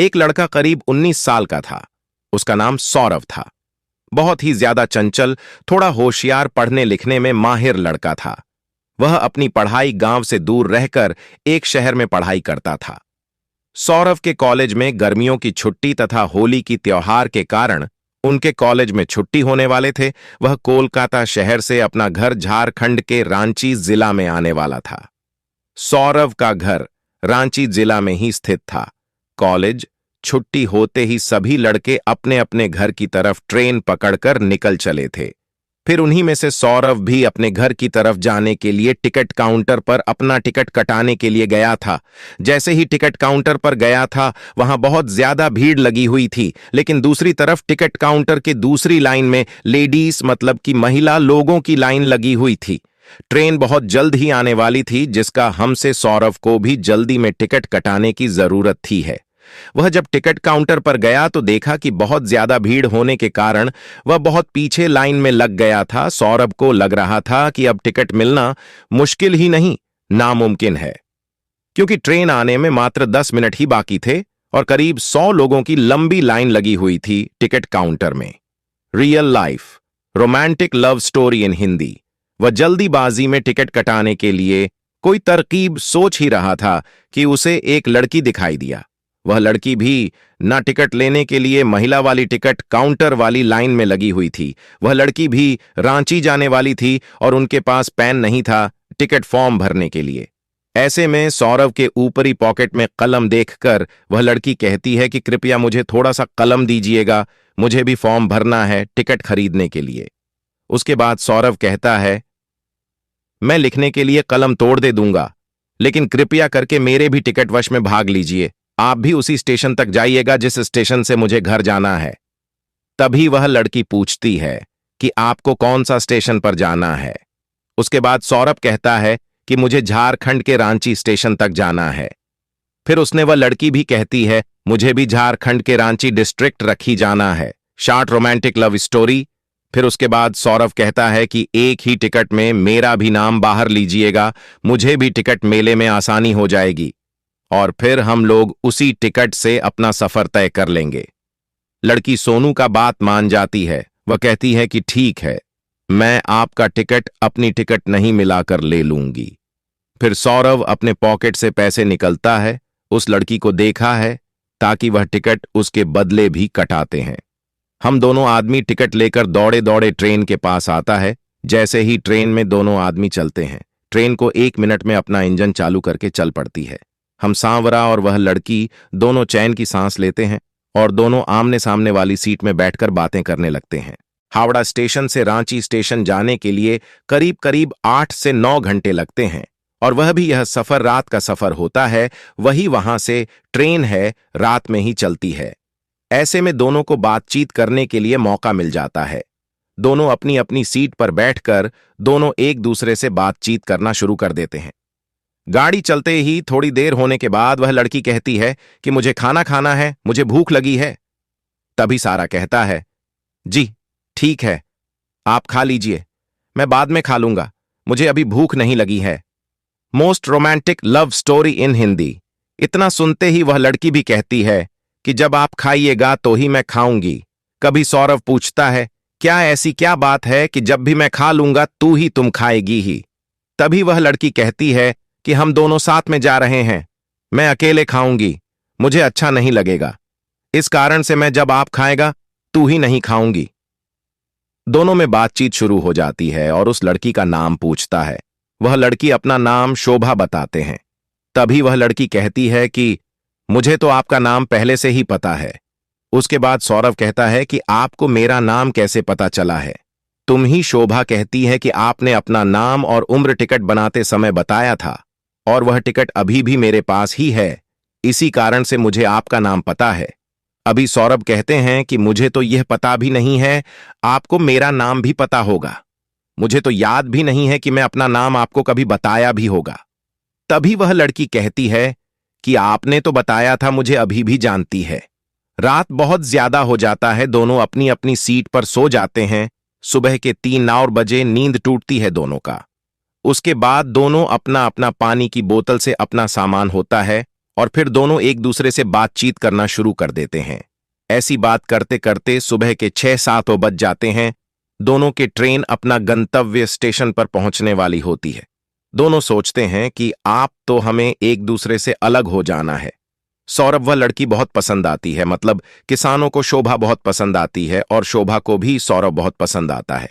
एक लड़का करीब 19 साल का था। उसका नाम सौरव था। बहुत ही ज्यादा चंचल, थोड़ा होशियार, पढ़ने लिखने में माहिर लड़का था। वह अपनी पढ़ाई गांव से दूर रहकर एक शहर में पढ़ाई करता था। सौरव के कॉलेज में गर्मियों की छुट्टी तथा होली की त्योहार के कारण उनके कॉलेज में छुट्टी होने वाले थे। वह कोलकाता शहर से अपना घर झारखंड के रांची जिला में आने वाला था। सौरव का घर रांची जिला में ही स्थित था। कॉलेज छुट्टी होते ही सभी लड़के अपने अपने घर की तरफ ट्रेन पकड़कर निकल चले थे। फिर उन्हीं में से सौरव भी अपने घर की तरफ जाने के लिए टिकट काउंटर पर अपना टिकट कटाने के लिए गया था। जैसे ही टिकट काउंटर पर गया था, वहां बहुत ज्यादा भीड़ लगी हुई थी, लेकिन दूसरी तरफ टिकट काउंटर के दूसरी लाइन में लेडीज मतलब कि महिला लोगों की लाइन लगी हुई थी। ट्रेन बहुत जल्द ही आने वाली थी, जिसका हमसे सौरव को भी जल्दी में टिकट कटाने की जरूरत थी है। वह जब टिकट काउंटर पर गया तो देखा कि बहुत ज्यादा भीड़ होने के कारण वह बहुत पीछे लाइन में लग गया था। सौरभ को लग रहा था कि अब टिकट मिलना मुश्किल ही नहीं, नामुमकिन है, क्योंकि ट्रेन आने में मात्र 10 मिनट ही बाकी थे और करीब 100 लोगों की लंबी लाइन लगी हुई थी टिकट काउंटर में। Real life romantic love story in Hindi. वह जल्दीबाजी में टिकट कटाने के लिए कोई तरकीब सोच ही रहा था कि उसे एक लड़की दिखाई दिया। वह लड़की भी ना टिकट लेने के लिए महिला वाली टिकट काउंटर वाली लाइन में लगी हुई थी। वह लड़की भी रांची जाने वाली थी और उनके पास पेन नहीं था टिकट फॉर्म भरने के लिए। ऐसे में सौरव के ऊपरी पॉकेट में कलम देखकर वह लड़की कहती है कि कृपया मुझे थोड़ा सा कलम दीजिएगा, मुझे भी फॉर्म भरना है टिकट खरीदने के लिए। उसके बाद सौरव कहता है, मैं लिखने के लिए कलम तोड़ दे दूंगा, लेकिन कृपया करके मेरे भी टिकट वश में भाग लीजिए। आप भी उसी स्टेशन तक जाइएगा जिस स्टेशन से मुझे घर जाना है। तभी वह लड़की पूछती है कि आपको कौन सा स्टेशन पर जाना है। उसके बाद सौरभ कहता है कि मुझे झारखंड के रांची स्टेशन तक जाना है। फिर उसने वह लड़की भी कहती है, मुझे भी झारखंड के रांची डिस्ट्रिक्ट रखी जाना है। Short romantic love story. फिर उसके बाद सौरभ कहता है कि एक ही टिकट में मेरा भी नाम बाहर लीजिएगा, मुझे भी टिकट मेले में आसानी हो जाएगी और फिर हम लोग उसी टिकट से अपना सफर तय कर लेंगे। लड़की सोनू का बात मान जाती है। वह कहती है कि ठीक है, मैं आपका टिकट अपनी टिकट नहीं मिलाकर ले लूंगी। फिर सौरभ अपने पॉकेट से पैसे निकलता है। उस लड़की को देखा है ताकि वह टिकट उसके बदले भी कटाते हैं। हम दोनों आदमी टिकट लेकर दौड़े दौड़े ट्रेन के पास आता है। जैसे ही ट्रेन में दोनों आदमी चलते हैं, ट्रेन को 1 मिनट में अपना इंजन चालू करके चल पड़ती है। हम सांवरा और वह लड़की दोनों चैन की सांस लेते हैं और दोनों आमने सामने वाली सीट में बैठकर बातें करने लगते हैं। हावड़ा स्टेशन से रांची स्टेशन जाने के लिए करीब करीब 8 से 9 घंटे लगते हैं और वह भी यह सफर रात का सफर होता है। वही वहां से ट्रेन है, रात में ही चलती है। ऐसे में दोनों को बातचीत करने के लिए मौका मिल जाता है। दोनों अपनी अपनी सीट पर बैठकर दोनों एक दूसरे से बातचीत करना शुरू कर देते हैं। गाड़ी चलते ही थोड़ी देर होने के बाद वह लड़की कहती है कि मुझे खाना खाना है, मुझे भूख लगी है। तभी सारा कहता है, जी ठीक है, आप खा लीजिए, मैं बाद में खा लूंगा, मुझे अभी भूख नहीं लगी है। Most romantic love story in Hindi. इतना सुनते ही वह लड़की भी कहती है कि जब आप खाइएगा तो ही मैं खाऊंगी। कभी सौरभ पूछता है, क्या ऐसी क्या बात है कि जब भी मैं खा लूंगा तू ही तुम खाएगी ही। तभी वह लड़की कहती है कि हम दोनों साथ में जा रहे हैं, मैं अकेले खाऊंगी, मुझे अच्छा नहीं लगेगा, इस कारण से मैं जब आप खाएगा तू ही नहीं खाऊंगी। दोनों में बातचीत शुरू हो जाती है और उस लड़की का नाम पूछता है। वह लड़की अपना नाम शोभा बताते हैं। तभी वह लड़की कहती है कि मुझे तो आपका नाम पहले से ही पता है। उसके बाद सौरभ कहता है कि आपको मेरा नाम कैसे पता चला है। तुम ही शोभा कहती है कि आपने अपना नाम और उम्र टिकट बनाते समय बताया था और वह टिकट अभी भी मेरे पास ही है, इसी कारण से मुझे आपका नाम पता है। अभी सौरभ कहते हैं कि मुझे तो यह पता भी नहीं है, आपको मेरा नाम भी पता होगा। मुझे तो याद भी नहीं है कि मैं अपना नाम आपको कभी बताया भी होगा। तभी वह लड़की कहती है कि आपने तो बताया था, मुझे अभी भी जानती है। रात बहुत ज्यादा हो जाता है, दोनों अपनी अपनी सीट पर सो जाते हैं। सुबह के 3 बजे नींद टूटती है दोनों का। उसके बाद दोनों अपना अपना पानी की बोतल से अपना सामान होता है और फिर दोनों एक दूसरे से बातचीत करना शुरू कर देते हैं। ऐसी बात करते करते सुबह के 6-7 बज जाते हैं। दोनों की ट्रेन अपना गंतव्य स्टेशन पर पहुंचने वाली होती है। दोनों सोचते हैं कि आप तो हमें एक दूसरे से अलग हो जाना है। सौरभ वह लड़की बहुत पसंद आती है, मतलब किसानों को शोभा बहुत पसंद आती है और शोभा को भी सौरभ बहुत पसंद आता है।